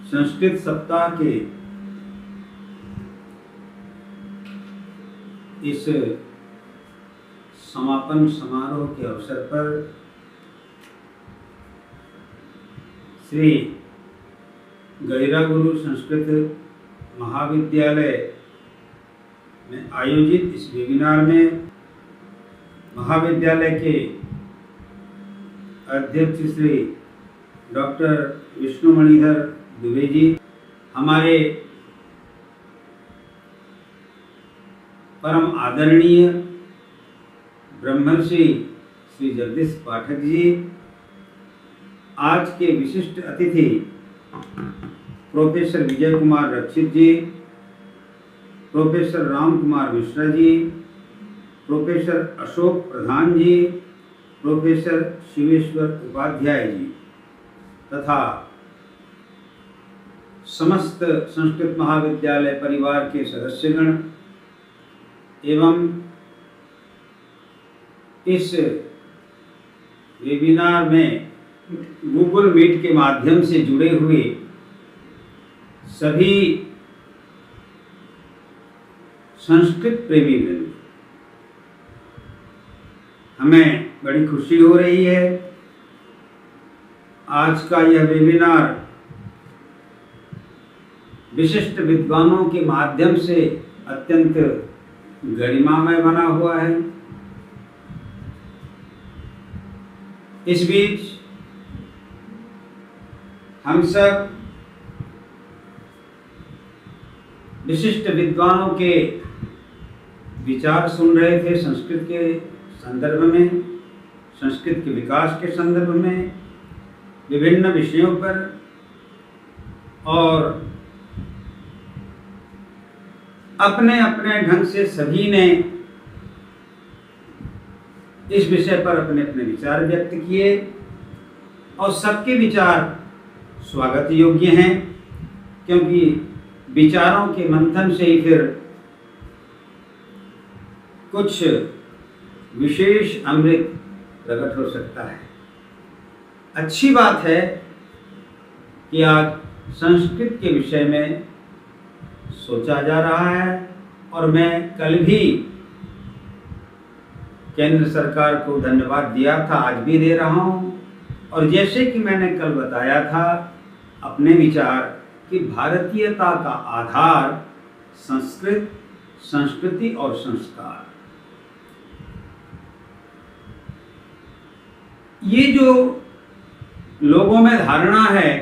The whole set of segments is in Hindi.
संस्कृत सप्ताह के इस समापन समारोह के अवसर पर श्री गैरा गुरु संस्कृत महाविद्यालय में आयोजित इस वेबिनार में महाविद्यालय के अध्यक्ष श्री डॉक्टर विष्णु मणिधर दुबे जी, हमारे परम आदरणीय ब्रह्मर्षि श्री जगदीश पाठक जी, आज के विशिष्ट अतिथि प्रोफेसर विजय कुमार रक्षित जी, प्रोफेसर राम कुमार मिश्रा जी, प्रोफेसर अशोक प्रधान जी, प्रोफेसर शिवेश्वर उपाध्याय जी तथा समस्त संस्कृत महाविद्यालय परिवार के सदस्यगण एवं इस वेबिनार में गूगल मीट के माध्यम से जुड़े हुए सभी संस्कृत प्रेमी वृंद, हमें बड़ी खुशी हो रही है। आज का यह वेबिनार विशिष्ट विद्वानों के माध्यम से अत्यंत गरिमामय बना हुआ है। इस बीच हम सब विशिष्ट विद्वानों के विचार सुन रहे थे संस्कृत के संदर्भ में, संस्कृत के विकास के संदर्भ में, विभिन्न विषयों पर, और अपने अपने ढंग से सभी ने इस विषय पर अपने अपने विचार व्यक्त किए और सबके विचार स्वागत योग्य हैं, क्योंकि विचारों के मंथन से ही फिर कुछ विशेष अमृत प्रकट हो सकता है। अच्छी बात है कि आज संस्कृत के विषय में सोचा जा रहा है और मैं कल भी केंद्र सरकार को धन्यवाद दिया था, आज भी दे रहा हूँ। और जैसे कि मैंने कल बताया था अपने विचार कि भारतीयता का आधार संस्कृत, संस्कृति और संस्कार, ये जो लोगों में धारणा है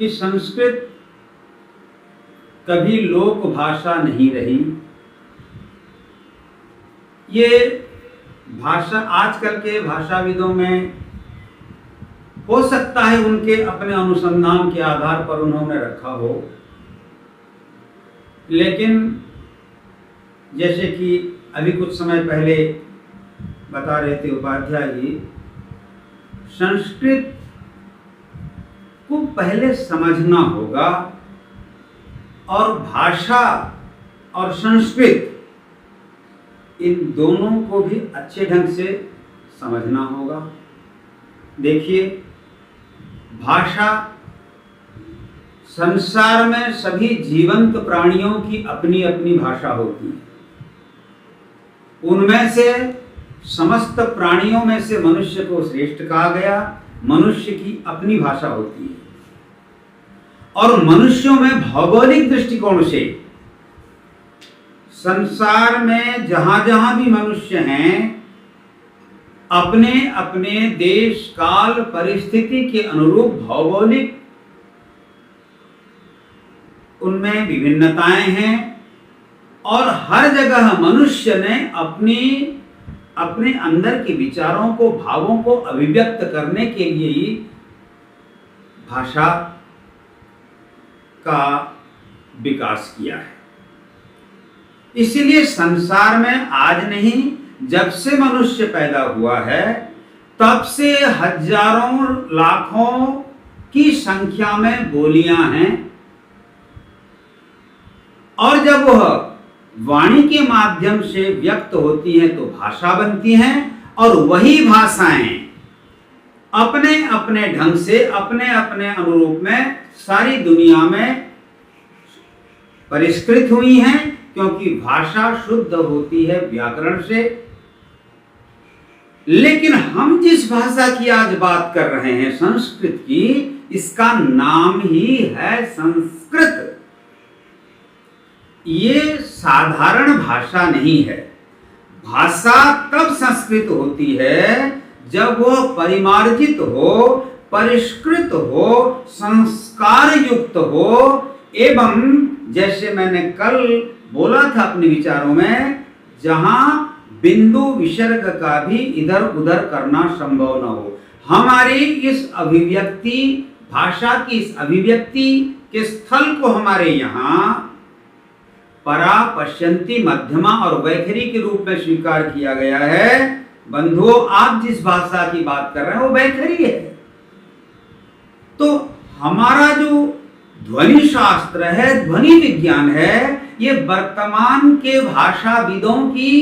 कि संस्कृत कभी लोक भाषा नहीं रही, ये भाषा आजकल के भाषाविदों में हो सकता है उनके अपने अनुसंधान के आधार पर उन्होंने रखा हो, लेकिन जैसे कि अभी कुछ समय पहले बता रहे थे उपाध्याय जी, संस्कृत को पहले समझना होगा और भाषा और संस्कृत इन दोनों को भी अच्छे ढंग से समझना होगा। देखिए, भाषा संसार में सभी जीवंत प्राणियों की अपनी अपनी भाषा होती है। उनमें से समस्त प्राणियों में से मनुष्य को श्रेष्ठ कहा गया। मनुष्य की अपनी भाषा होती है और मनुष्यों में भौगोलिक दृष्टिकोण से संसार में जहां जहां भी मनुष्य हैं, अपने अपने देश काल परिस्थिति के अनुरूप भौगोलिक उनमें विभिन्नताएं हैं और हर जगह मनुष्य ने अपने अंदर के विचारों को, भावों को अभिव्यक्त करने के लिए ही भाषा का विकास किया है। इसीलिए संसार में आज नहीं, जब से मनुष्य पैदा हुआ है तब से हजारों लाखों की संख्या में बोलियां हैं और जब वह वाणी के माध्यम से व्यक्त होती हैं तो भाषा बनती हैं और वही भाषाएं अपने अपने ढंग से, अपने अपने अनुरूप में सारी दुनिया में परिष्कृत हुई हैं, क्योंकि भाषा शुद्ध होती है व्याकरण से। लेकिन हम जिस भाषा की आज बात कर रहे हैं, संस्कृत की, इसका नाम ही है संस्कृत। ये साधारण भाषा नहीं है। भाषा तब संस्कृत होती है जब वह परिमार्जित हो, परिष्कृत हो, संस्कार युक्त हो, एवं जैसे मैंने कल बोला था अपने विचारों में, जहां बिंदु विसर्ग का भी इधर उधर करना संभव न हो। हमारी इस अभिव्यक्ति, भाषा की इस अभिव्यक्ति के स्थल को हमारे यहाँ परा, पश्यंती, मध्यमा और वैखरी के रूप में स्वीकार किया गया है। बंधुओं, आप जिस भाषा की बात कर रहे हैं वो वैखरी है। तो हमारा जो ध्वनि शास्त्र है, ध्वनि विज्ञान है, ये वर्तमान के भाषाविदों की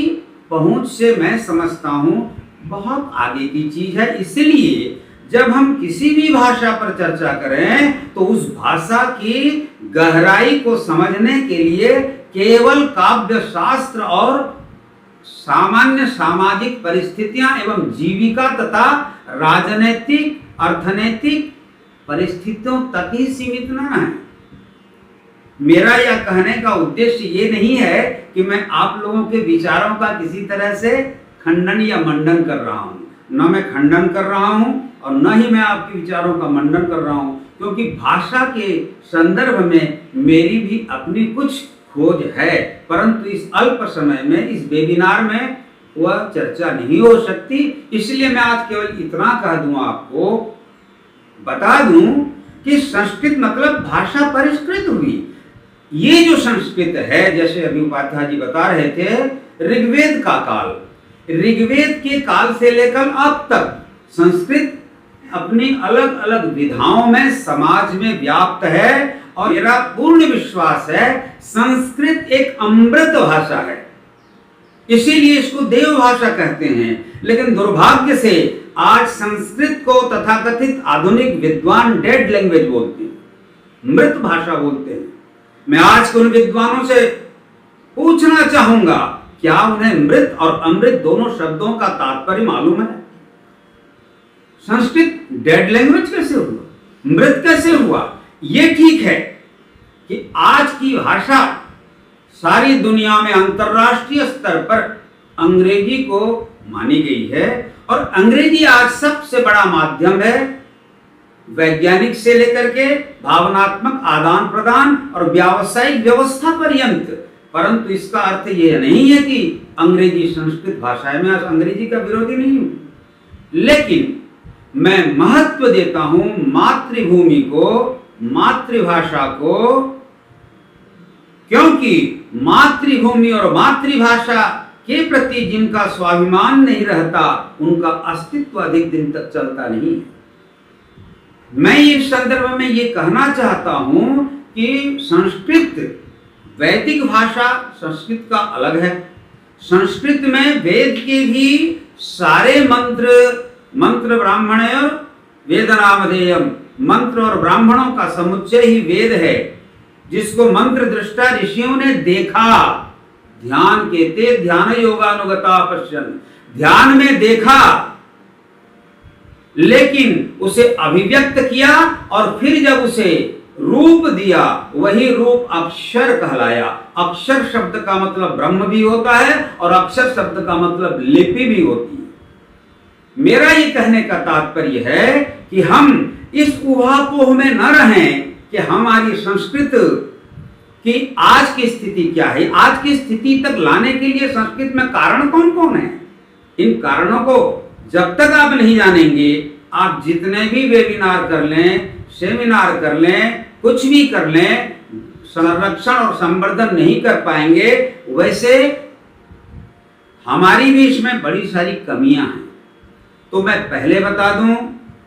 पहुंच से मैं समझता हूं बहुत आगे की चीज है। इसलिए जब हम किसी भी भाषा पर चर्चा करें तो उस भाषा की गहराई को समझने के लिए केवल काव्य शास्त्र और सामान्य सामाजिक परिस्थितियां एवं जीविका तथा राजनीतिक, अर्थनैतिक परिस्थितियों तक ही सीमित न है। मेरा यह कहने का उद्देश्य ये नहीं है कि मैं आप लोगों के विचारों का किसी तरह से खंडन या मंडन कर रहा हूं। न मैं खंडन कर रहा हूं और न ही मैं आपके विचारों का मंडन कर रहा हूं, क्योंकि भाषा के संदर्भ में मेरी भी अपनी कुछ खोज है, परंतु इस अल्प समय में, इस वेबिनार में वह चर्चा नहीं हो सकती। इसलिए मैं आज केवल इतना कह दूं, आपको बता दूं कि संस्कृत मतलब भाषा परिष्कृत हुई। ये जो संस्कृत है, जैसे अभी उपाध्याय जी बता रहे थे, ऋग्वेद का काल, ऋग्वेद के काल से लेकर अब तक संस्कृत अपनी अलग अलग विधाओं में समाज में व्याप्त है। और मेरा पूर्ण विश्वास है संस्कृत एक अमृत भाषा है, इसीलिए इसको देव भाषा कहते हैं। लेकिन दुर्भाग्य से आज संस्कृत को तथाकथित आधुनिक विद्वान डेड लैंग्वेज बोलते हैं, मृत भाषा बोलते हैं। मैं आज के उन विद्वानों से पूछना चाहूंगा, क्या उन्हें मृत और अमृत दोनों शब्दों का तात्पर्य मालूम है? संस्कृत डेड लैंग्वेज कैसे हुआ, मृत कैसे हुआ? ये ठीक है कि आज की भाषा सारी दुनिया में अंतर्राष्ट्रीय स्तर पर अंग्रेजी को मानी गई है, और अंग्रेजी आज सबसे बड़ा माध्यम है वैज्ञानिक से लेकर के भावनात्मक आदान प्रदान और व्यावसायिक व्यवस्था पर्यंत। परंतु इसका अर्थ यह नहीं है कि अंग्रेजी संस्कृत भाषा है। मैं अंग्रेजी का विरोधी नहीं हूं, लेकिन मैं महत्व देता हूं मातृभूमि को, मातृभाषा को, क्योंकि मातृभूमि और मातृभाषा के प्रति जिनका स्वाभिमान नहीं रहता, उनका अस्तित्व अधिक दिन तक चलता नहीं है। मैं इस संदर्भ में ये कहना चाहता हूं कि संस्कृत वैदिक भाषा संस्कृत का अलग है। संस्कृत में वेद के भी सारे मंत्र ब्राह्मण वेदनामधेयम, मंत्र और ब्राह्मणों का समुच्चय ही वेद है, जिसको मंत्र दृष्टा ऋषियों ने देखा। ध्यान के ते ध्यान योगानुगता पश्यन्, ध्यान में देखा, लेकिन उसे अभिव्यक्त किया और फिर जब उसे रूप दिया, वही रूप अक्षर कहलाया। अक्षर शब्द का मतलब ब्रह्म भी होता है और अक्षर शब्द का मतलब लिपि भी होती है। मेरा ये कहने का तात्पर्य है कि हम इस उहापोह में न रहें कि हमारी संस्कृत की आज की स्थिति क्या है। आज की स्थिति तक लाने के लिए संस्कृत में कारण कौन कौन है? इन कारणों को जब तक आप नहीं जानेंगे, आप जितने भी वेबिनार कर लें, सेमिनार कर लें, कुछ भी कर लें, संरक्षण और संवर्धन नहीं कर पाएंगे। वैसे हमारी भी इसमें बड़ी सारी कमियां हैं। तो मैं पहले बता दूं,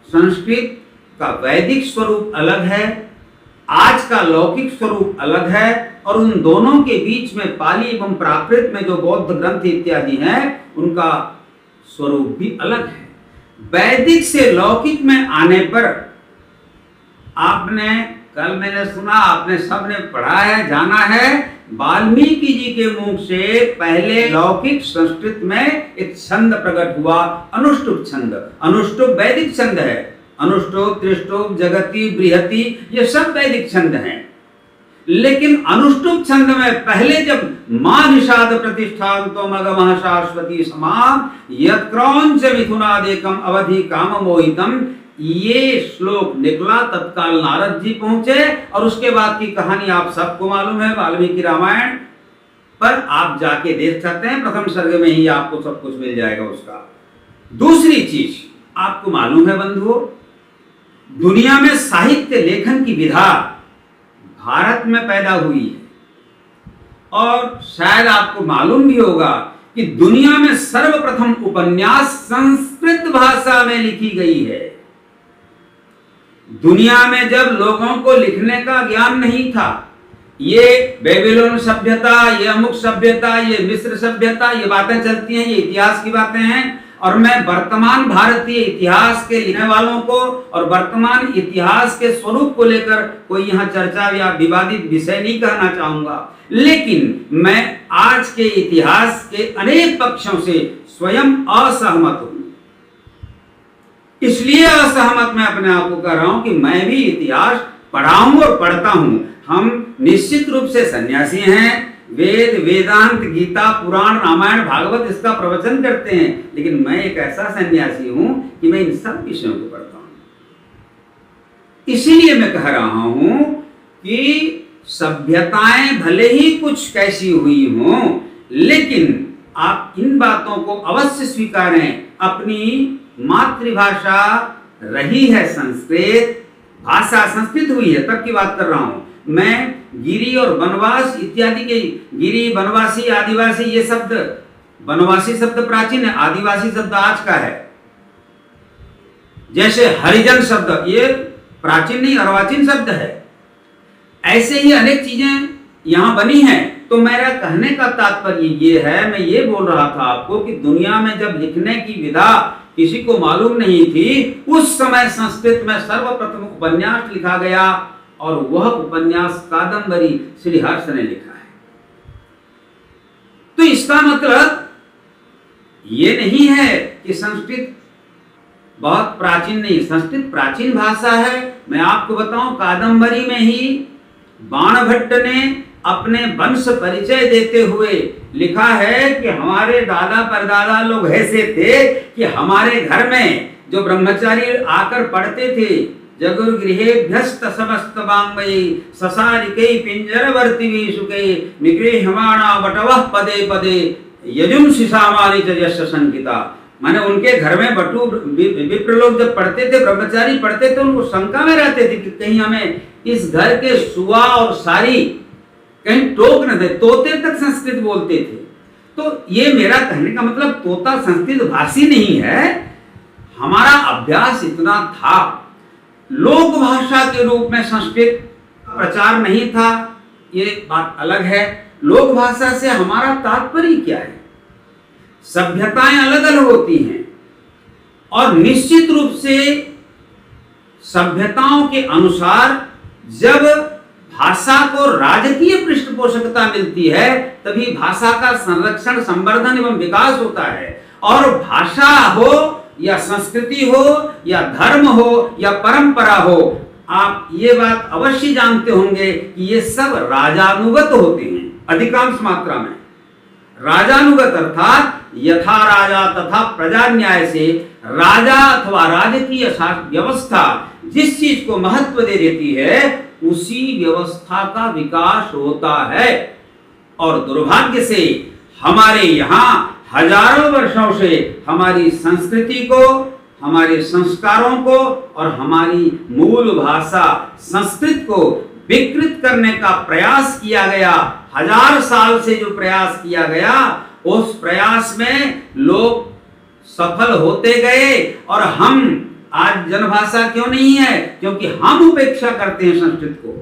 संस्कृत का वैदिक स्वरूप अलग है, आज का लौकिक स्वरूप अलग है, और उन दोनों के बीच में पाली एवं प्राकृत में जो बौद्ध ग्रंथ इत्यादि हैं, उनका स्वरूप भी अलग है। वैदिक से लौकिक में आने पर आपने, कल मैंने सुना, आपने सबने पढ़ा है, जाना है, वाल्मीकि जी के मुख से पहले लौकिक संस्कृत में एक छंद प्रकट हुआ, अनुष्टुप छंद। अनुष्टुप वैदिक छंद है। अनुष्टुप, त्रिष्टुप, जगति, बृहति, ये सब वैदिक छंद हैं। लेकिन अनुष्टुप छंद में पहले जब मां निषाद प्रतिष्ठान तो मगमः शाश्वती समाम यत्क्रौंच मिथुनादेकम अवधि काम मोहितम, ये श्लोक निकला। तत्काल नारद जी पहुंचे और उसके बाद की कहानी आप सबको मालूम है, वाल्मीकि रामायण पर आप जाके देख सकते हैं, प्रथम सर्ग में ही आपको सब कुछ मिल जाएगा उसका। दूसरी चीज आपको मालूम है बंधुओं, दुनिया में साहित्य लेखन की विधा भारत में पैदा हुई है। और शायद आपको मालूम भी होगा कि दुनिया में सर्वप्रथम उपन्यास संस्कृत भाषा में लिखी गई है। दुनिया में जब लोगों को लिखने का ज्ञान नहीं था, ये बेबीलोन सभ्यता, ये अमुक सभ्यता, ये मिस्र सभ्यता, ये बातें चलती हैं, ये इतिहास की बातें हैं। और मैं वर्तमान भारतीय इतिहास के लिखने वालों को और वर्तमान इतिहास के स्वरूप को लेकर कोई यहाँ चर्चा या विवादित विषय नहीं कहना चाहूंगा, लेकिन मैं आज के इतिहास के अनेक पक्षों से स्वयं असहमत हूं। इसलिए असहमत मैं अपने आप को कह रहा हूं कि मैं भी इतिहास पढ़ा हूं और पढ़ता हूं। हम निश्चित रूप से सन्यासी हैं, वेद, वेदांत, गीता, पुराण, रामायण, भागवत इसका प्रवचन करते हैं, लेकिन मैं एक ऐसा सन्यासी हूं कि मैं इन सब विषयों को पढ़ता हूं। इसीलिए मैं कह रहा हूं कि सभ्यताएं भले ही कुछ कैसी हुई हों, लेकिन आप इन बातों को अवश्य स्वीकारें। अपनी मातृभाषा रही है संस्कृत, भाषा संस्कृत हुई है, तब की बात कर रहा हूं मैं। गिरी और वनवास इत्यादि के, गिरी, वनवासी, आदिवासी, ये शब्द, वनवासी शब्द प्राचीन है, आदिवासी शब्द आज का है। जैसे हरिजन शब्द ये प्राचीन नहीं अर्वाचीन शब्द है। ऐसे ही अनेक चीजें यहां बनी हैं। तो मेरा कहने का तात्पर्य ये है, मैं ये बोल रहा था आपको कि दुनिया में जब लिखने की विधा किसी को मालूम नहीं थी, उस समय संस्कृत में सर्वप्रथम उपन्यास लिखा गया और वह उपन्यास कादंबरी श्री हर्ष ने लिखा है। तो इसका मतलब ये नहीं है कि संस्कृत बहुत प्राचीन नहीं, संस्कृत प्राचीन भाषा है। मैं आपको बताऊं, कादंबरी में ही बाणभट्ट ने अपने वंश परिचय देते हुए लिखा है कि हमारे दादा परदादा लोग ऐसे थे कि हमारे घर में जो ब्रह्मचारी आकर पढ़ते थे, जगुर्गृहेभ्यस्त समस्त वाङ्मयी ससारिकै पिंजरवर्तिभिः सुखै निगृह्यमाणा बटवः पदे पदे यजुं शिशामानि च यस्य संकिता। माने उनके घर में बटु विप्र लोग जब पढ़ते थे, ब्रह्मचारी पढ़ते थे, उनको शंका में रहते थे कि कहीं हमें इस घर के सुआ और सारी कहीं टोक न दे। तोते तक संस्कृत बोलते थे। तो ये मेरा कहने का मतलब, तोता संस्कृत भाषी नहीं है, हमारा अभ्यास इतना था। लोक भाषा के रूप में संस्कृत प्रचार नहीं था, ये बात अलग है। लोक भाषा से हमारा तात्पर्य क्या है? सभ्यताएं अलग अलग होती हैं और निश्चित रूप से सभ्यताओं के अनुसार जब भाषा को राजकीय पृष्ठपोषकता मिलती है, तभी भाषा का संरक्षण, संवर्धन एवं विकास होता है। और भाषा हो या संस्कृति हो या धर्म हो या परंपरा हो, आप ये बात अवश्य जानते होंगे कि ये सब राजानुगत होते हैं। अधिकांश मात्रा में राजानुगत अर्थात यथा राजा तथा प्रजा न्याय से राजा अथवा राजकीय व्यवस्था जिस चीज को महत्व दे देती है, उसी व्यवस्था का विकास होता है। और दुर्भाग्य से हमारे यहाँ हजारों वर्षों से हमारी संस्कृति को, हमारे संस्कारों को और हमारी मूल भाषा संस्कृत को विकृत करने का प्रयास किया गया। 1000 साल से जो प्रयास किया गया, उस प्रयास में लोग सफल होते गए। और हम आज जनभाषा क्यों नहीं है? क्योंकि हम उपेक्षा करते हैं संस्कृत को।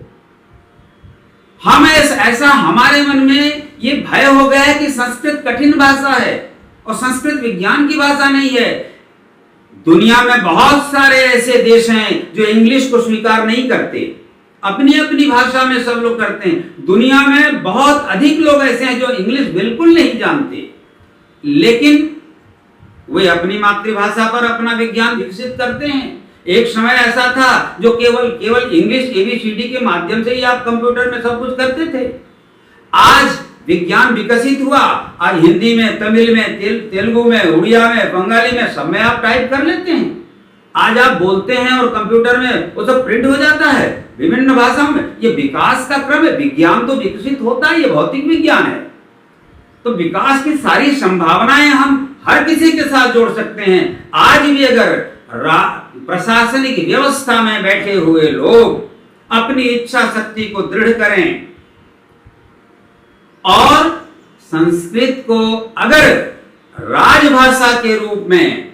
हम ऐसा हमारे मन में ये भय हो गया है कि संस्कृत कठिन भाषा है और संस्कृत विज्ञान की भाषा नहीं है। दुनिया में बहुत सारे ऐसे देश हैं जो इंग्लिश को स्वीकार नहीं करते, अपनी अपनी भाषा में सब लोग करते हैं। दुनिया में बहुत अधिक लोग ऐसे हैं जो इंग्लिश बिल्कुल नहीं जानते, लेकिन वे अपनी मातृभाषा पर अपना विज्ञान विकसित करते हैं। एक समय ऐसा था जो केवल इंग्लिश एबीसीडी के माध्यम से ही आप कंप्यूटर में सब कुछ करते थे। आज विज्ञान विकसित हुआ, आज हिंदी में, तमिल में, तेलुगु में, उड़िया में, बंगाली में, सब में आप टाइप कर लेते हैं। आज आप बोलते हैं और कंप्यूटर में वो सब प्रिंट हो जाता है विभिन्न भाषाओं में। ये विकास का क्रम है। विज्ञान तो विकसित होता है, ये भौतिक विज्ञान है। तो विकास की सारी संभावनाएं हम हर किसी के साथ जोड़ सकते हैं। आज भी अगर प्रशासनिक व्यवस्था में बैठे हुए लोग अपनी इच्छा शक्ति को दृढ़ करें और संस्कृत को अगर राजभाषा के रूप में,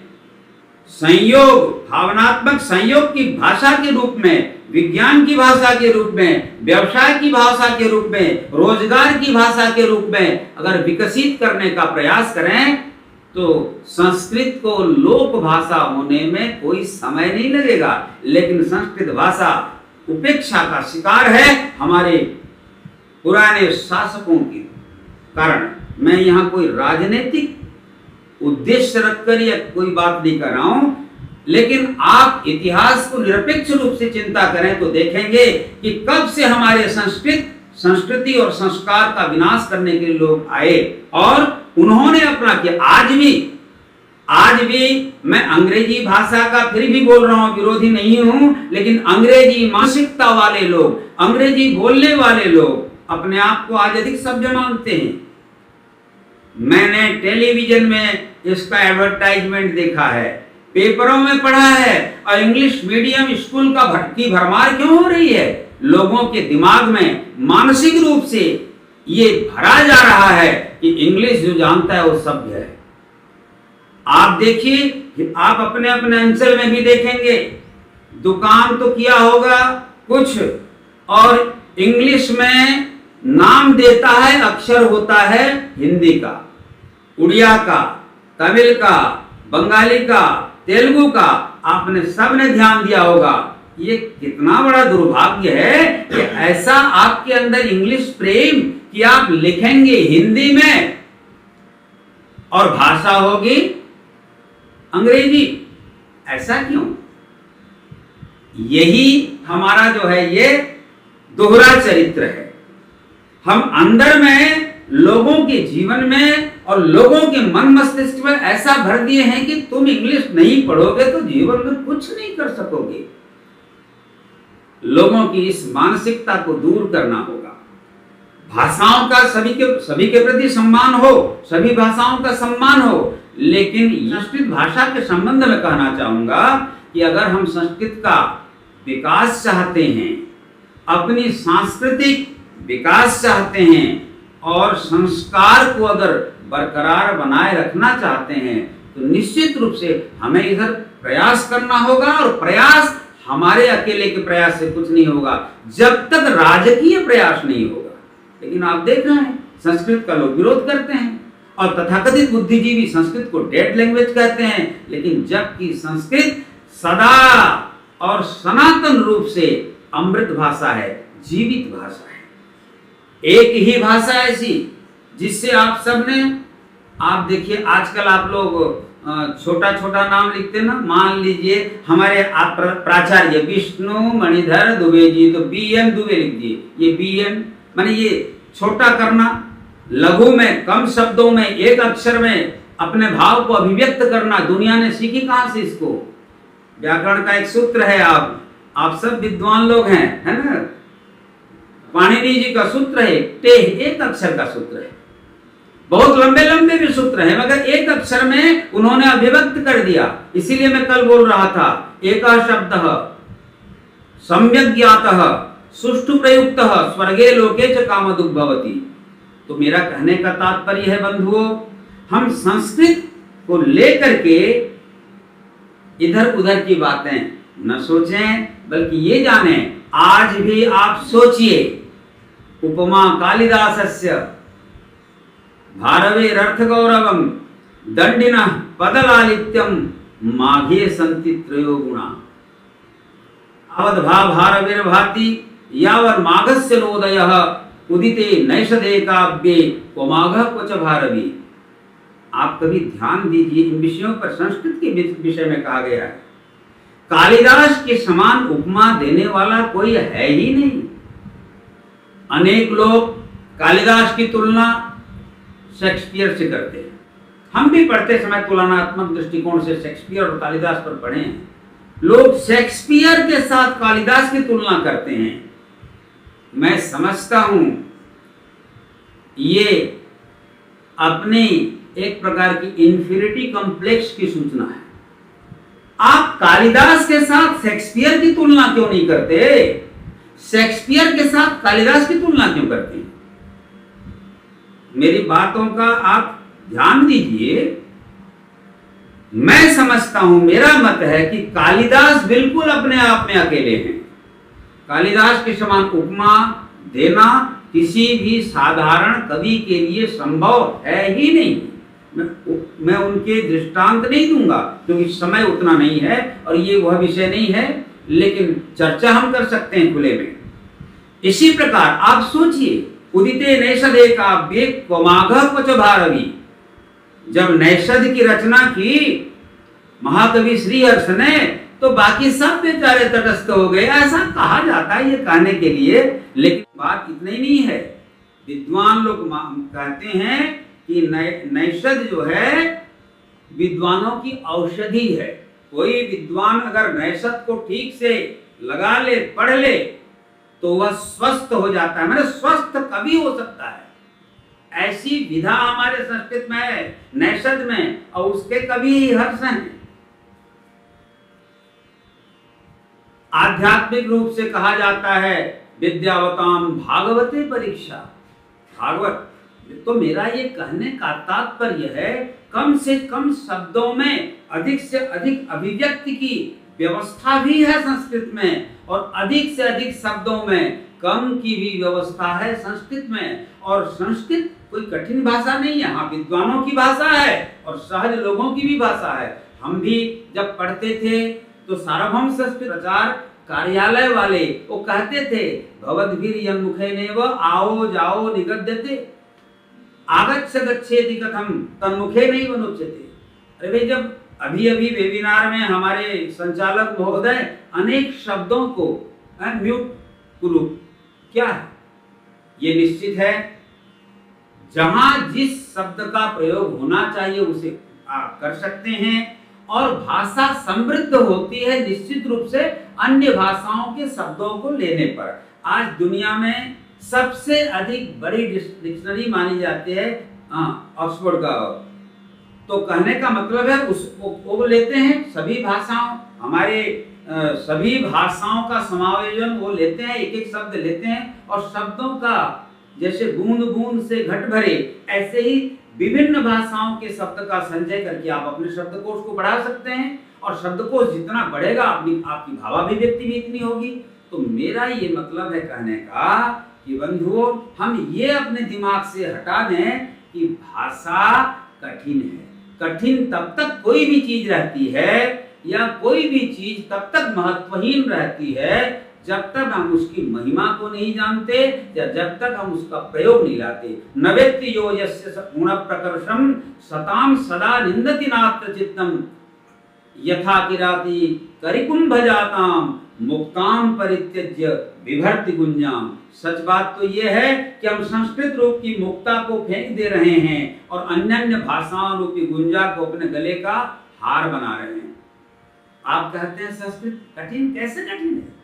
संयोग, भावनात्मक संयोग की भाषा के रूप में, विज्ञान की भाषा के रूप में, व्यवसाय की भाषा के रूप में, रोजगार की भाषा के रूप में अगर विकसित करने का प्रयास करें तो संस्कृत को लोक भाषा होने में कोई समय नहीं लगेगा। लेकिन संस्कृत भाषा उपेक्षा का शिकार है हमारे पुराने शासकों के कारण। मैं यहाँ कोई राजनीतिक उद्देश्य रखकर या कोई बात नहीं कर रहा हूं, लेकिन आप इतिहास को निरपेक्ष रूप से चिंता करें तो देखेंगे कि कब से हमारे संस्कृति और संस्कार का विनाश करने के लिए लोग आए और उन्होंने अपना किया। आज भी मैं अंग्रेजी भाषा का फिर भी बोल रहा हूं, विरोधी नहीं हूं, लेकिन अंग्रेजी मानसिकता वाले लोग, अंग्रेजी बोलने वाले लोग अपने आप को आज अधिक सभ्य मानते हैं। मैंने टेलीविजन में इसका एडवर्टाइजमेंट देखा है, पेपरों में पढ़ा है। और इंग्लिश मीडियम स्कूल की भरमार क्यों हो रही है? लोगों के दिमाग में मानसिक रूप से ये भरा जा रहा है कि इंग्लिश जो जानता है वो सभ्य है। आप देखिए, आप अपने अपने अंचल में भी देखेंगे, दुकान तो किया होगा कुछ और इंग्लिश में नाम देता है, अक्षर होता है हिंदी का, उड़िया का, तमिल का, बंगाली का, तेलुगु का। आपने सबने ध्यान दिया होगा। ये कितना बड़ा दुर्भाग्य है कि ऐसा आपके अंदर इंग्लिश प्रेम कि आप लिखेंगे हिंदी में और भाषा होगी अंग्रेजी। ऐसा क्यों? यही हमारा जो है ये दोहरा चरित्र है। हम अंदर में लोगों के जीवन में और लोगों के मन मस्तिष्क में ऐसा भर दिए हैं कि तुम इंग्लिश नहीं पढ़ोगे तो जीवन में कुछ नहीं कर सकोगे। लोगों की इस मानसिकता को दूर करना होगा। भाषाओं का सभी के प्रति सम्मान हो, सभी भाषाओं का सम्मान हो, लेकिन संस्कृत भाषा के संबंध में कहना चाहूंगा कि अगर हम संस्कृत का विकास चाहते हैं, अपनी सांस्कृतिक विकास चाहते हैं और संस्कार को अगर बरकरार बनाए रखना चाहते हैं तो निश्चित रूप से हमें इधर प्रयास करना होगा। और प्रयास हमारे अकेले के प्रयास से कुछ नहीं होगा जब तक राजकीय प्रयास नहीं होगा। लेकिन आप देख रहे हैं संस्कृत का लोग विरोध करते हैं और तथाकथित बुद्धिजीवी संस्कृत को डेड लैंग्वेज कहते हैं, लेकिन जबकि संस्कृत सदा और सनातन रूप से अमृत भाषा है, जीवित भाषा है। एक ही भाषा ऐसी जिससे आप सबने, आप देखिए आजकल आप लोग छोटा छोटा नाम लिखते ना, मान लीजिए हमारे आप प्राचार्य विष्णु मणिधर दुबे जी, तो BM दुबे लिख दिए। ये BM माने ये छोटा करना, लघु में कम शब्दों में एक अक्षर में अपने भाव को अभिव्यक्त करना। दुनिया ने सीखी कहां से इसको? व्याकरण का एक सूत्र है, आप सब विद्वान लोग हैं, है ना? पाणिनि जी का सूत्र है, टेह, एक अक्षर का सूत्र है। बहुत लंबे लंबे भी सूत्र हैं, मगर एक अक्षर में उन्होंने अभिव्यक्त कर दिया। इसीलिए मैं कल बोल रहा था, एक शब्द सम्यक ज्ञातः सुष्ठु प्रयुक्तः स्वर्गे लोके च कामदुग् भवति। तो मेरा कहने का तात्पर्य है बंधुओं, हम संस्कृत को लेकर के इधर उधर की बातें न सोचें, बल्कि ये जाने, आज भी आप सोचिए, उपमा कालिदासस्य भारवेरर्थ गौरवम दंडिनः पदलालित्यम माघे संति त्रयो गुणा अवद्भा भारविर्भाति यावन् माघस्य नोदयः उदिते नैषधे काव्ये को माघ क्वच भारवी। आप कभी ध्यान दीजिए, इन विषयों पर संस्कृत के विषय में कहा गया है, कालिदास के समान उपमा देने वाला कोई है ही नहीं। अनेक लोग कालिदास की तुलना शेक्सपियर से करते हैं। हम भी पढ़ते समय तुलनात्मक दृष्टिकोण से शेक्सपियर और कालिदास पर पढ़े हैं। लोग शेक्सपियर के साथ कालिदास की तुलना करते हैं। मैं समझता हूं ये अपनी एक प्रकार की इंफीरियरिटी कॉम्प्लेक्स की सूचना है। आप कालिदास के साथ शेक्सपियर की तुलना क्यों नहीं करते? शेक्सपियर के साथ कालिदास की तुलना क्यों करते हैं? मेरी बातों का आप ध्यान दीजिए। मैं समझता हूं, मेरा मत है कि कालिदास बिल्कुल अपने आप में अकेले हैं। कालिदास के समान उपमा देना किसी भी साधारण कवि के लिए संभव है ही नहीं। मैं उनके दृष्टांत नहीं दूंगा क्योंकि समय उतना नहीं है और ये वह विषय नहीं है, लेकिन चर्चा हम कर सकते हैं खुले में। इसी प्रकार आप सोचिए, उदिते नैषधे काव्ये को माघ क्वच भारवी। जब नैषध की रचना की महाकवि श्रीहर्ष ने, तो बाकी सब बेचारे तटस्थ हो गए, ऐसा कहा जाता है ये कहने के लिए। लेकिन बात इतनी नहीं है। विद्वान लोग कहते हैं कि नैषध जो है विद्वानों की औषधि है। कोई विद्वान अगर नैषध को ठीक से लगा ले, पढ़ ले, तो वह स्वस्थ हो जाता है। मैंने स्वस्थ कभी हो सकता है। ऐसी विधा हमारे संस्कृत में है नैषध में, और उसके कभी हर्ष हैं। आध्यात्मिक रूप से कहा जाता है विद्यावताम भागवते परीक्षा। भागवत तो मेरा ये कहने का तात्पर्य है, कम से कम शब्दों में अधिक से अधिक अभिव्यक्ति की व्यवस्था भी है संस्कृत में, और अधिक से अधिक शब्दों में कम की भी व्यवस्था है संस्कृत में। और संस्कृत कोई कठिन भाषा नहीं है। हाँ, विद्वानों की भाषा है और सहज लोगों की भी भाषा है। हम भी जब पढ़ते थे तो सार्वभौम संस्कृत प्रचार कार्यालय वाले वो कहते थे, भवद्भिर यन्मुखेनैव आओ जाओ निगद्यते आगच्छ गच्छेति कथम तन्मुखेनैव नुच्यते। अरे भाई, जब अभी अभी वेबिनार में हमारे संचालक महोदय अनेक शब्दों को म्यूट कुरु क्या है, ये निश्चित है जहां जिस शब्द का प्रयोग होना चाहिए उसे आप कर सकते हैं। और भाषा समृद्ध होती है निश्चित रूप से अन्य भाषाओं के शब्दों को लेने पर। आज दुनिया में सबसे अधिक बड़ी डिक्शनरी मानी जाती है ऑक्सफोर्ड का। तो कहने का मतलब है वो लेते हैं सभी भाषाओं, हमारे सभी भाषाओं का समायोजन वो लेते हैं, एक एक शब्द लेते हैं। और शब्दों का जैसे बूंद बूंद से घट भरे, ऐसे ही विभिन्न भाषाओं के शब्द का संचय करके आप अपने शब्दकोश को बढ़ा सकते हैं। और शब्दकोश जितना बढ़ेगा आपकी भावाभिव्यक्ति भी इतनी होगी। तो मेरा ये मतलब है कहने का कि बंधुओं, हम ये अपने दिमाग से हटा दें कि भाषा कठिन है। कठिन तब तक कोई भी चीज रहती है, या कोई भी चीज तब तक महत्वहीन रहती है जब तक हम उसकी महिमा को नहीं जानते, या जब तक हम उसका प्रयोग नहीं लाते। नवेत्ति यो यस्य गुण प्रकर्षम सताम सदा निंदति नात्र चित्तम यथा किराति करिकुंभ जाताम मुक्ताम परित्यज्य विभर्ति गुंजाम। सच बात तो यह है कि हम संस्कृत रूप की मुक्ता को फेंक दे रहे हैं और अन्य भाषाओं रूपी गुंजा को अपने गले का हार बना रहे हैं। आप कहते हैं संस्कृत कठिन, कैसे कठिन है?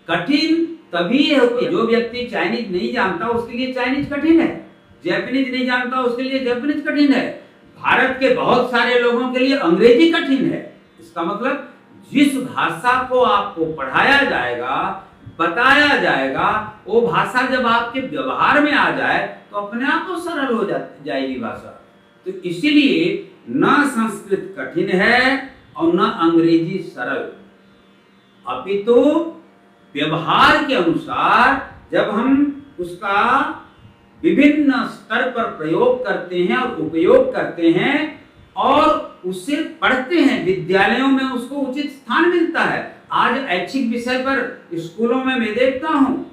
कठिन तभी है जो व्यक्ति चाइनीज नहीं जानता उसके लिए चाइनीज कठिन है, जैपनीज नहीं जानता उसके लिए जैपनीज कठिन है, भारत के बहुत सारे लोगों के लिए अंग्रेजी कठिन है। इसका मतलब जिस भाषा को आपको पढ़ाया जाएगा, बताया जाएगा, वो भाषा जब आपके व्यवहार में आ जाए तो अपने आप वो सरल हो जाएगी भाषा। तो इसीलिए न संस्कृत कठिन है और न अंग्रेजी सरल, अपितु व्यवहार के अनुसार जब हम उसका विभिन्न स्तर पर प्रयोग करते हैं और उपयोग करते हैं और उसे पढ़ते हैं, विद्यालयों में उसको उचित स्थान मिलता है। आज ऐच्छिक विषय पर स्कूलों में मैं देखता हूँ,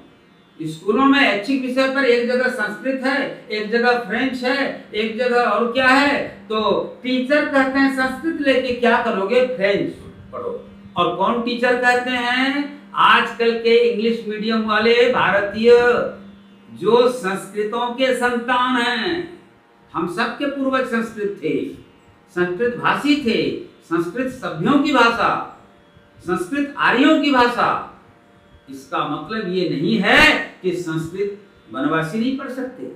स्कूलों में ऐच्छिक विषय पर एक जगह संस्कृत है, एक जगह फ्रेंच है, एक जगह और क्या है, तो टीचर कहते हैं संस्कृत लेके क्या करोगे, फ्रेंच पढ़ो। और कौन टीचर कहते हैं, आजकल के इंग्लिश मीडियम वाले भारतीय जो संस्कृतों के संतान हैं। हम सबके पूर्वज संस्कृत थे, संस्कृत भाषी थे, संस्कृत सभ्यों की भाषा, संस्कृत आर्यों की भाषा। इसका मतलब ये नहीं है कि संस्कृत वनवासी नहीं पढ़ सकते।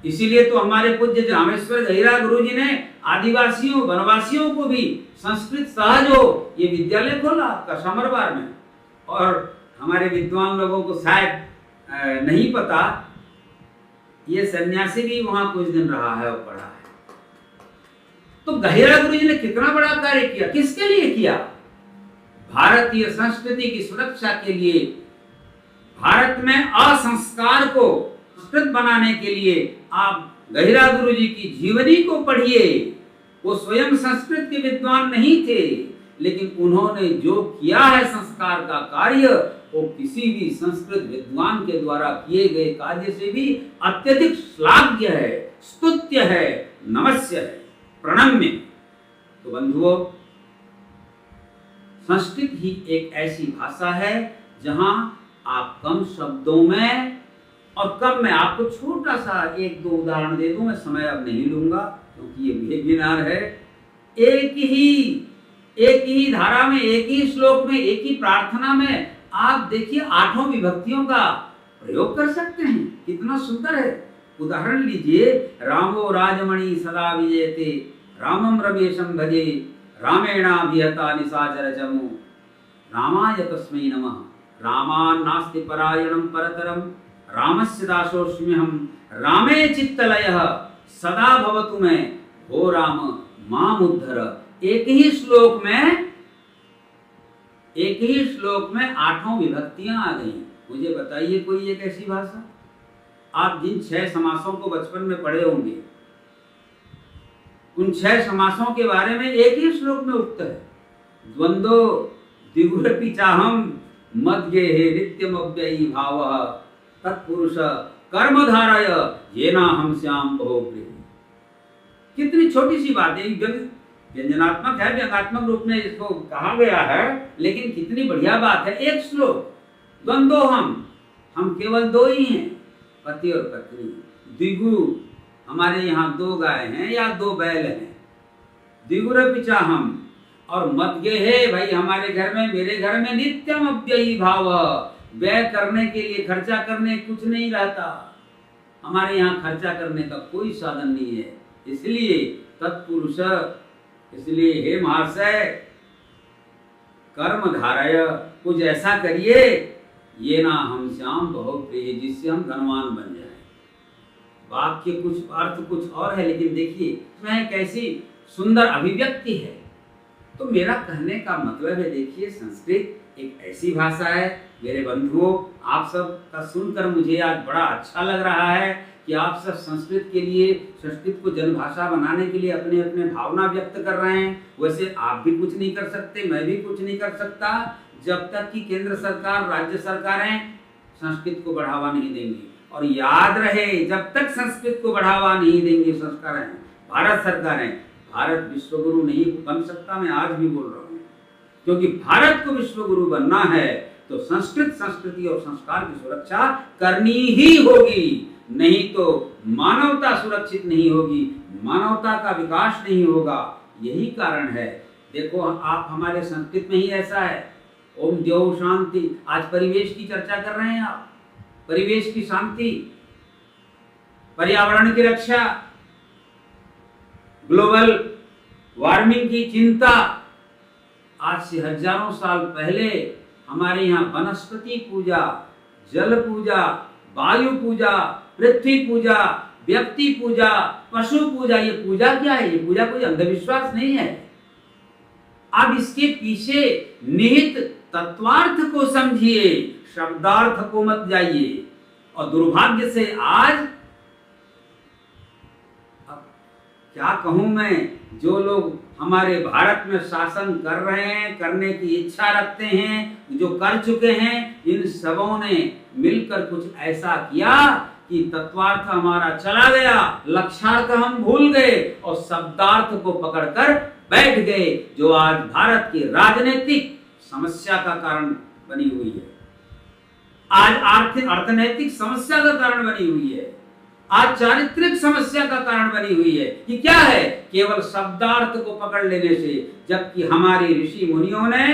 इसीलिए तो हमारे पूज्य रामेश्वर गहिरा गुरु जी ने आदिवासियों वनवासियों को भी संस्कृत सहज हो ये विद्यालय खोला आपका समरवार में। और हमारे विद्वान लोगों को शायद नहीं पता, ये सन्यासी भी वहां कुछ दिन रहा है और पढ़ा है। तो गहिरा गुरु जी ने कितना बड़ा कार्य किया, किसके लिए किया, भारतीय संस्कृति की सुरक्षा के लिए, भारत में असंस्कार को संस्कृत बनाने के लिए। आप गहिरा गुरु जी की जीवनी को पढ़िए। वो स्वयं संस्कृत के विद्वान नहीं थे, लेकिन उन्होंने जो किया है संस्कार का कार्य, वो किसी भी संस्कृत विद्वान के द्वारा किए गए कार्य से भी अत्यधिक श्लाघ्य है, स्तुत्य है, नमस्य है, प्रणम्य। तो बंधुओं, संस्कृत ही एक ऐसी भाषा है जहां आप कम शब्दों में और कम में, आपको छोटा सा एक दो उदाहरण दे दूं, मैं समय अब नहीं लूंगा क्योंकि ये वेबिनार है। एक ही धारा में, एक ही श्लोक में, एक ही प्रार्थना में आप देखिए 8 विभक्तियों का प्रयोग कर सकते हैं। कितना सुंदर है। उदाहरण लीजिए, रामो राजमणि सदा विजयते, रामम रमेशम भजे, रामेणाभिहता निशाचर चमु, रामाय तस्मै नमः, रामान्नास्ति परायणं परतरं, रामस्य दासोऽस्म्यहं, रामे चित्तलयः सदा भवतु मे, हो राम मामुद्धर। एक ही श्लोक में 8 विभक्तियां आ गई। मुझे बताइए कोई एक ऐसी भाषा, आप जिन 6 समासों को बचपन में पढ़े होंगे, उन 6 समासों के बारे में एक ही श्लोक में उक्त है। द्वंद्व द्विगुरपि चाहम मद्गेहे नित्यमव्ययी भावः तत्पुरुष कर्मधारय येनाहं स्याम बहुप्रिय। कितनी छोटी सी बात है, व्यंजनात्मक है, व्यंग्यात्मक रूप में इसको कहा गया है, लेकिन कितनी बढ़िया बात है। एक श्लोक, द्वंद्व हम केवल 2 ही हैं, पति और पत्नी। द्विगु, हमारे यहाँ 2 गाय हैं या 2 बैल हैं। द्विगुरपि चाहम, और मद्गेहे, भाई हमारे घर में, मेरे घर में नित्यम अव्ययी भाव, व्यय करने के लिए, खर्चा करने कुछ नहीं रहता। हमारे यहाँ खर्चा करने का कोई साधन नहीं है। इसलिए तत्पुरुष, इसलिए हे महाशय, कर्म धारय, कुछ ऐसा करिए, ये ना हम श्याम बहुत प्रिय, जिससे हम धनवान बन जाए। वाक्य कुछ, अर्थ कुछ और है, लेकिन देखिए इसमें कैसी सुंदर अभिव्यक्ति है। तो मेरा कहने का मतलब है, देखिए संस्कृत एक ऐसी भाषा है मेरे बंधुओं, आप सब का सुनकर मुझे आज बड़ा अच्छा लग रहा है कि आप सब संस्कृत के लिए, संस्कृत को जनभाषा बनाने के लिए अपने अपने भावना व्यक्त कर रहे हैं। वैसे आप भी कुछ नहीं कर सकते, मैं भी कुछ नहीं कर सकता, जब तक कि केंद्र सरकार, राज्य सरकारें संस्कृत को बढ़ावा नहीं देंगी। और याद रहे, जब तक संस्कृत को बढ़ावा नहीं देंगे सरकारें, भारत सरकारें, भारत विश्वगुरु नहीं बन सकता। मैं आज भी बोल रहा हूँ, क्योंकि भारत को विश्वगुरु बनना है तो संस्कृत, संस्कृति और संस्कार की सुरक्षा करनी ही होगी, नहीं तो मानवता सुरक्षित नहीं होगी, मानवता का विकास नहीं होगा। यही कारण है, देखो आप हमारे संस्कृत में ही ऐसा है, ओम द्यौ शांति। आज परिवेश की चर्चा कर रहे हैं आप, परिवेश की शांति, पर्यावरण की रक्षा, ग्लोबल वार्मिंग की चिंता। आज से हजारों साल पहले हमारे यहाँ वनस्पति पूजा, जल पूजा, वायु पूजा, पृथ्वी पूजा, व्यक्ति पूजा, पशु पूजा, ये पूजा क्या है? ये पूजा कोई अंधविश्वास नहीं है। अब इसके पीछे निहित तत्वार्थ को समझिए, शब्दार्थ को मत जाइए। और दुर्भाग्य से आज, अब क्या कहूं मैं, जो लोग हमारे भारत में शासन कर रहे हैं, करने की इच्छा रखते हैं, जो कर चुके हैं, इन सबों ने मिलकर कुछ ऐसा किया कि तत्वार्थ हमारा चला गया, लक्ष्यार्थ हम भूल गए और शब्दार्थ को पकड़कर बैठ गए, जो आज भारत की राजनीतिक समस्या का कारण बनी हुई है, आज आर्थिक अर्थनैतिक समस्या का कारण बनी हुई है, आज चारित्रिक समस्या का कारण बनी हुई है। कि क्या है? केवल शब्दार्थ को पकड़ लेने से। जबकि हमारे ऋषि मुनियों ने,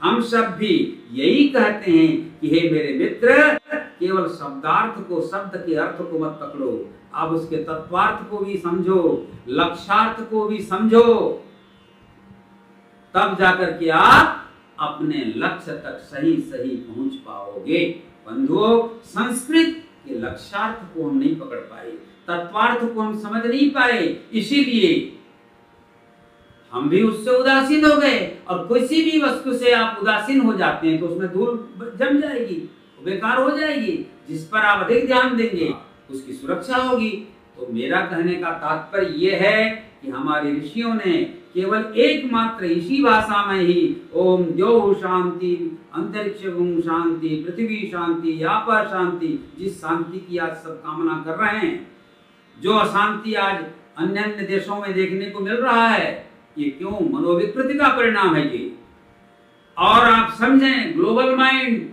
हम सब भी यही कहते हैं कि हे मेरे मित्र, केवल शब्दार्थ को, शब्द के अर्थ को मत पकड़ो, अब उसके तत्वार्थ को भी समझो, लक्ष्यार्थ को भी समझो, तब जाकर के आप अपने लक्ष्य तक सही सही पहुंच पाओगे। बंधुओं, संस्कृत के लक्ष्यार्थ को हम नहीं पकड़ पाए, तत्वार्थ को हम समझ नहीं पाए, इसीलिए हम भी उससे उदासीन हो गए। और किसी भी वस्तु से आप उदासीन हो जाते हैं तो उसमें धूल जम जाएगी, बेकार हो जाएगी। जिस पर आप अधिक ध्यान देंगे उसकी सुरक्षा होगी। तो मेरा कहने का तात्पर्य यह है कि हमारे ऋषियों ने केवल एकमात्र इसी भाषा में ही ओम द्यौः शांति, अंतरिक्ष शांति, पृथ्वी शांति, यापर शांति, जिस शांति की आज सब कामना कर रहे हैं, जो अशांति आज अन्य अन्य देशों में देखने को मिल रहा है, ये क्यों? मनोविकृति का परिणाम है ये। और आप समझें, ग्लोबल माइंड,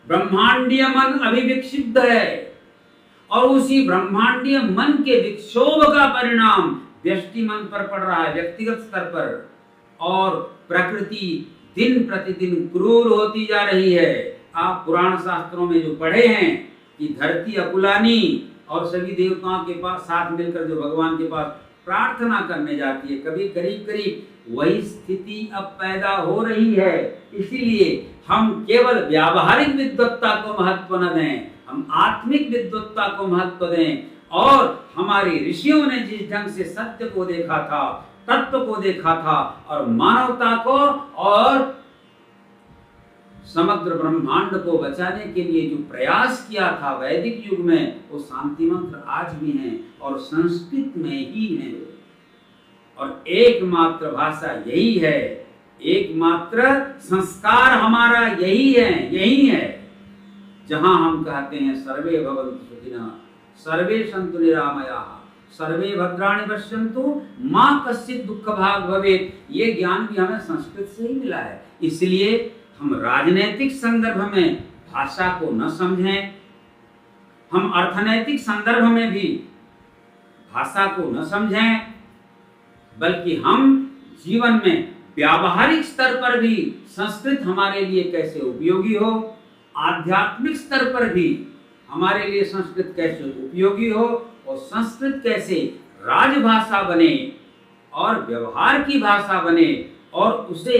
ब्रह्मांडीय मन अभिविक्षिप्त है और उसी ब्रह्मांडीय मन के विक्षोभ का परिणाम व्यष्टि मन पर पड़ रहा है, व्यक्तिगत स्तर पर। और प्रकृति दिन प्रतिदिन क्रूर होती जा रही है। आप पुराण शास्त्रों में जो पढ़े हैं कि धरती अकुलानी और सभी देवताओं के पास साथ मिलकर जो भगवान के पास प्रार्थना करने जाती है, कभी करीब करीब वही स्थिति अब पैदा हो रही है। इसीलिए हम केवल व्यावहारिक विद्वत्ता को महत्व न दें, हम आत्मिक विद्वत्ता को महत्व दें। और हमारे ऋषियों ने जिस ढंग से सत्य को देखा था, तत्व को देखा था और मानवता को और समग्र ब्रह्मांड को बचाने के लिए जो प्रयास किया था वैदिक युग में, वो शांति मंत्र आज भी हैं और संस्कृत में ही है। और एकमात्र भाषा यही है, एकमात्र संस्कार हमारा यही है, जहां हम कहते हैं सर्वे भवन्तु सुखिनः, सर्वे सन्तु निरामयाः, सर्वे भद्राणि पश्यन्तु, मा कश्चित् दुःख भाग् भवेत्। ये ज्ञान भी हमें संस्कृत से ही मिला है। इसलिए हम राजनैतिक संदर्भ में भाषा को न समझें, हम अर्थनैतिक संदर्भ में भी भाषा को न समझें, बल्कि हम जीवन में व्यावहारिक स्तर पर भी संस्कृत हमारे लिए कैसे उपयोगी हो, आध्यात्मिक स्तर पर भी हमारे लिए संस्कृत कैसे उपयोगी हो और संस्कृत कैसे राजभाषा बने और व्यवहार की भाषा बने और उसे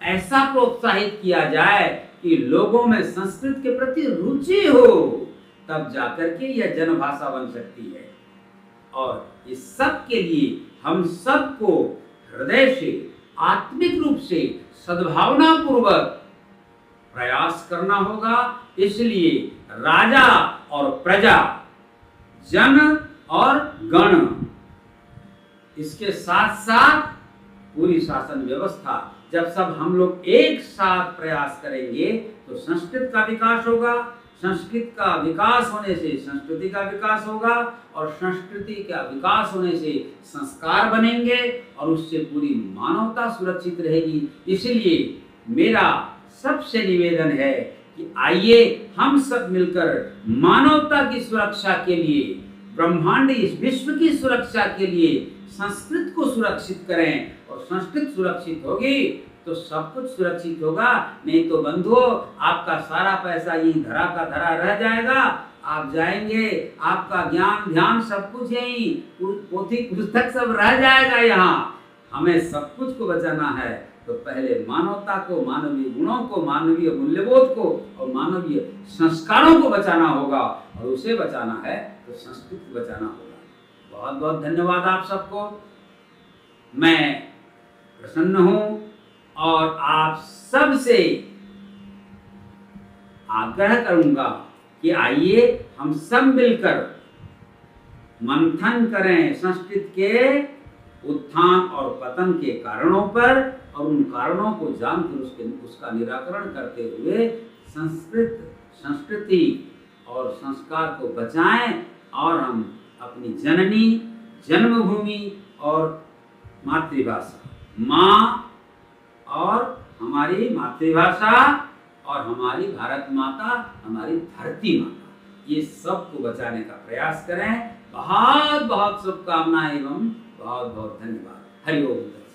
ऐसा प्रोत्साहित किया जाए कि लोगों में संस्कृत के प्रति रुचि हो, तब जाकर के यह जनभाषा बन सकती है। और इस सब के लिए हम सबको हृदय से, आत्मिक रूप से, सद्भावना पूर्वक प्रयास करना होगा। इसलिए राजा और प्रजा, जन और गण, इसके साथ साथ पूरी शासन व्यवस्था, जब सब हम लोग एक साथ प्रयास करेंगे तो संस्कृत का विकास होगा। संस्कृत का विकास होने से संस्कृति का विकास होगा और संस्कृति का विकास होने से संस्कार बनेंगे और उससे पूरी मानवता सुरक्षित रहेगी। इसलिए मेरा सबसे निवेदन है कि आइए हम सब मिलकर मानवता की सुरक्षा के लिए, ब्रह्मांड इस विश्व की सुरक्षा के लिए संस्कृत को सुरक्षित करें। और संस्कृत सुरक्षित होगी तो सब कुछ सुरक्षित होगा। नहीं तो बंधुओं, आपका सारा पैसा यही धरा का धरा रह जाएगा। आप जाएंगे, आपका ज्ञान ध्यान सब कुछ यही पोथी पुस्तक सब रह जाएगा यहाँ। हमें सब कुछ को बचाना है तो पहले मानवता को, मानवीय गुणों को, मानवीय मूल्यबोध को और मानवीय संस्कारों को बचाना होगा। और उसे बचाना है तो संस्कृत को बचाना होगा। बहुत बहुत धन्यवाद आप सबको। मैं प्रसन्न हूँ और आप सब से आग्रह करूंगा कि आइए हम सब मिलकर मंथन करें संस्कृत के उत्थान और पतन के कारणों पर और उन कारणों को जानकर उसका निराकरण करते हुए संस्कृति और संस्कार को बचाएं और हम अपनी जननी, जन्मभूमि और मातृभाषा, माँ और हमारी मातृभाषा और हमारी भारत माता, हमारी धरती माता, ये सब को बचाने का प्रयास करें। बहुत बहुत शुभकामनाएं एवं बहुत बहुत धन्यवाद। हरि ओम।